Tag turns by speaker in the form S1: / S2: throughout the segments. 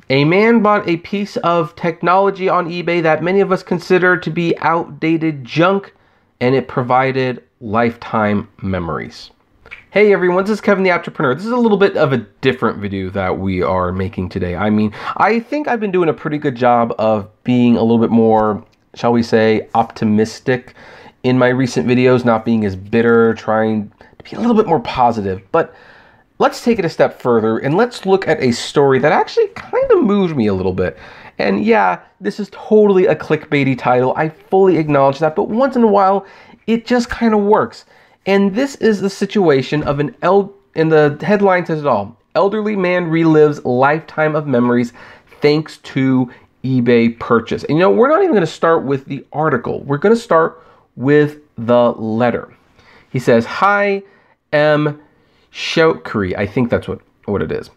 S1: A man bought a piece of technology on eBay that many of us consider to be outdated junk, and it provided lifetime memories. Hey everyone, this is Kevin the Apptrepreneur. This is a little bit of a different video that we are making today. I mean, I think I've been doing a pretty good job of being a little bit more, shall we say, optimistic in my recent videos, not being as bitter, trying to be a little bit more positive. But let's take it a step further and let's look at a story that actually kind of moved me a little bit. And yeah, this is totally a clickbaity title. I fully acknowledge that, but once in a while, it just kind of works. And this is the situation of and the headline says it all. Elderly man relives lifetime of memories thanks to eBay purchase. And you know, we're not even going to start with the article. We're going to start with the letter. He says, "Hi, M. Shokri." I think that's what it is.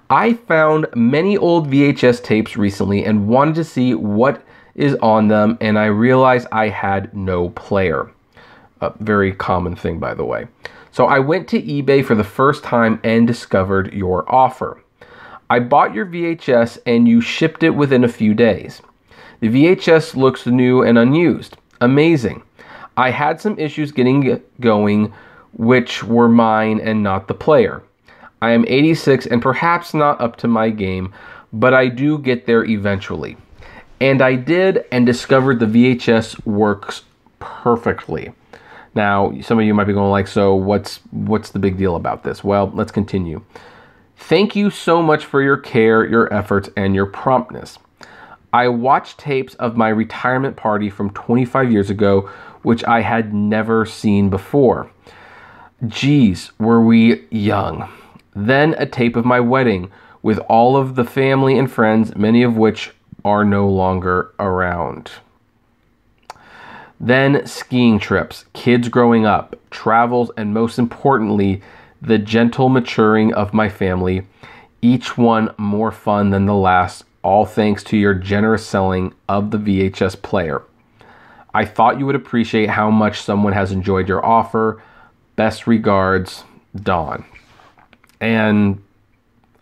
S1: "I found many old VHS tapes recently and wanted to see what is on them, and I realized I had no player." A very common thing, by the way. "So I went to eBay for the first time and discovered your offer. I bought your VHS and you shipped it within a few days. The VHS looks new and unused. Amazing. I had some issues getting going, which were mine and not the player. I am 86 and perhaps not up to my game, but I do get there eventually. And I did, and discovered the VHS works perfectly." Now, some of you might be going like, so what's the big deal about this? Well, let's continue. "Thank you so much for your care, your efforts, and your promptness. I watched tapes of my retirement party from 25 years ago, which I had never seen before. Geez, were we young. Then a tape of my wedding with all of the family and friends, many of which are no longer around. Then skiing trips, kids growing up, travels, and most importantly, the gentle maturing of my family, each one more fun than the last, all thanks to your generous selling of the VHS player. I thought you would appreciate how much someone has enjoyed your offer. Best regards, Dawn." And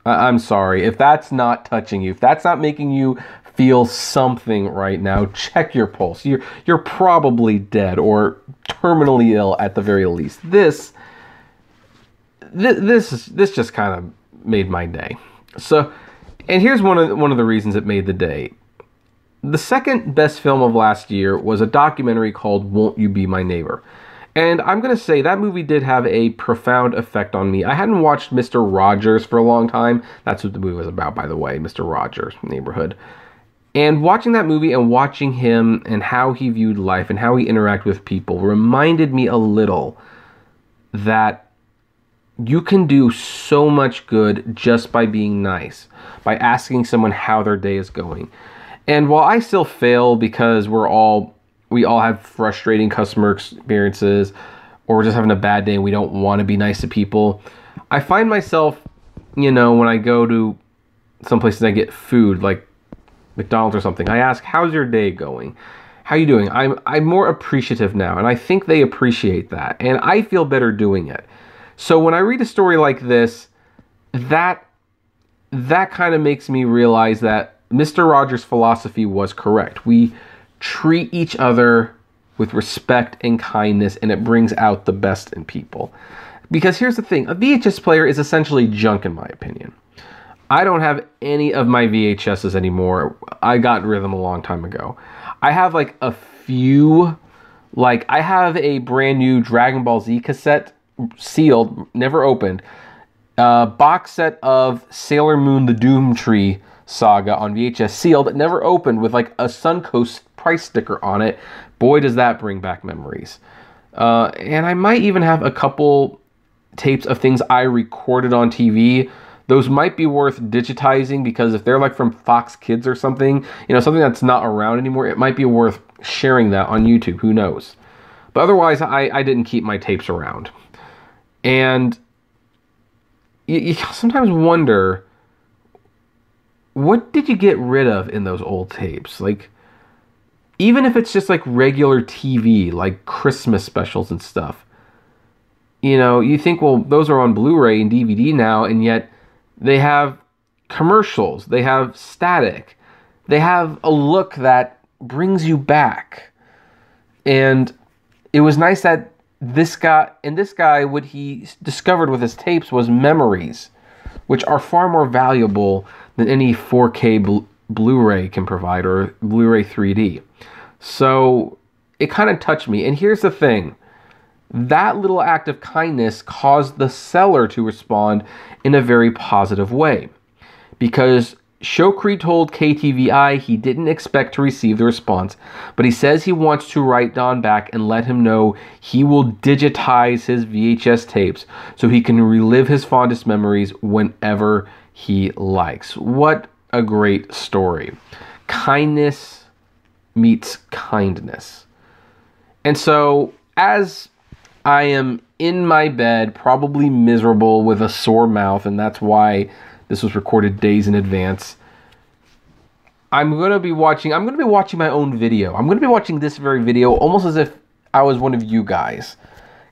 S1: I'm sorry, if that's not touching you, if that's not making you feel something right now, check your pulse. You're probably dead or terminally ill at the very least. This just kind of made my day. So, and here's one of the reasons it made the day. The second best film of last year was a documentary called "Won't You Be My Neighbor?" And I'm going to say that movie did have a profound effect on me. I hadn't watched Mr. Rogers for a long time. That's what the movie was about, by the way, Mr. Rogers' Neighborhood. And watching that movie and watching him and how he viewed life and how he interacted with people reminded me a little that you can do so much good just by being nice, by asking someone how their day is going. And while I still fail because we all have frustrating customer experiences, or we're just having a bad day and we don't want to be nice to people, I find myself, you know, when I go to some places I get food, like McDonald's or something, I ask, "How's your day going? How you doing?" I'm more appreciative now, and I think they appreciate that, and I feel better doing it. So when I read a story like this, that kind of makes me realize that Mr. Rogers' philosophy was correct. We treat each other with respect and kindness, and it brings out the best in people. Because here's the thing, a VHS player is essentially junk in my opinion. I don't have any of my VHSs anymore. I got rid of them a long time ago. I have like a few, like I have a brand new Dragon Ball Z cassette, sealed, never opened, box set of Sailor Moon the Doom Tree Saga on VHS, sealed, never opened, with like a Suncoast price sticker on it. Boy, does that bring back memories. And I might even have a couple tapes of things I recorded on TV. Those might be worth digitizing, because if they're like from Fox Kids or something, you know, something that's not around anymore, it might be worth sharing that on YouTube. Who knows? But otherwise, I didn't keep my tapes around. And you sometimes wonder, what did you get rid of in those old tapes? Like, even if it's just like regular TV, like Christmas specials and stuff, you know, you think, well, those are on Blu-ray and DVD now, and yet they have commercials. They have static. They have a look that brings you back. And it was nice that this guy, what he discovered with his tapes was memories, which are far more valuable than any 4K Blu-ray can provide, or Blu-ray 3D. So it kind of touched me. And here's the thing. That little act of kindness caused the seller to respond in a very positive way. Because Shokri told KTVI he didn't expect to receive the response, but he says he wants to write Don back and let him know he will digitize his VHS tapes so he can relive his fondest memories whenever he likes. What a great story. Kindness meets kindness. And so, as I am in my bed, probably miserable with a sore mouth, and that's why this was recorded days in advance, I'm going to be watching my own video. I'm going to be watching this very video almost as if I was one of you guys.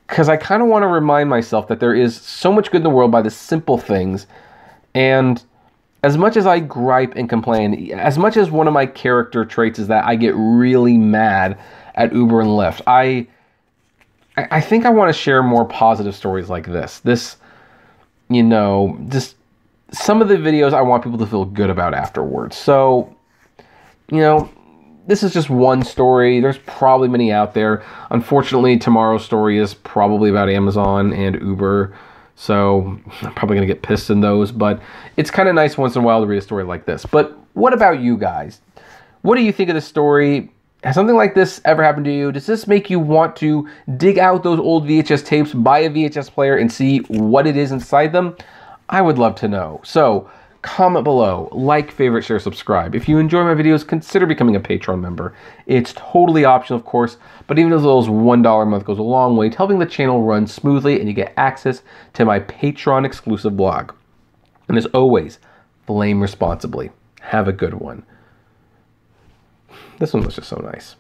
S1: Because I kind of want to remind myself that there is so much good in the world by the simple things. And as much as I gripe and complain, as much as one of my character traits is that I get really mad at Uber and Lyft, I think I want to share more positive stories like this. Just some of the videos I want people to feel good about afterwards. So, this is just one story. There's probably many out there. Unfortunately, tomorrow's story is probably about Amazon and Uber. So I'm probably going to get pissed in those. But it's kind of nice once in a while to read a story like this. But what about you guys? What do you think of this story? Has something like this ever happened to you? Does this make you want to dig out those old VHS tapes, buy a VHS player, and see what it is inside them? I would love to know. So comment below, like, favorite, share, subscribe. If you enjoy my videos, consider becoming a Patreon member. It's totally optional, of course, but even as little as $1 a month goes a long way to helping the channel run smoothly, and you get access to my Patreon exclusive blog. And as always, flame responsibly. Have a good one. This one was just so nice.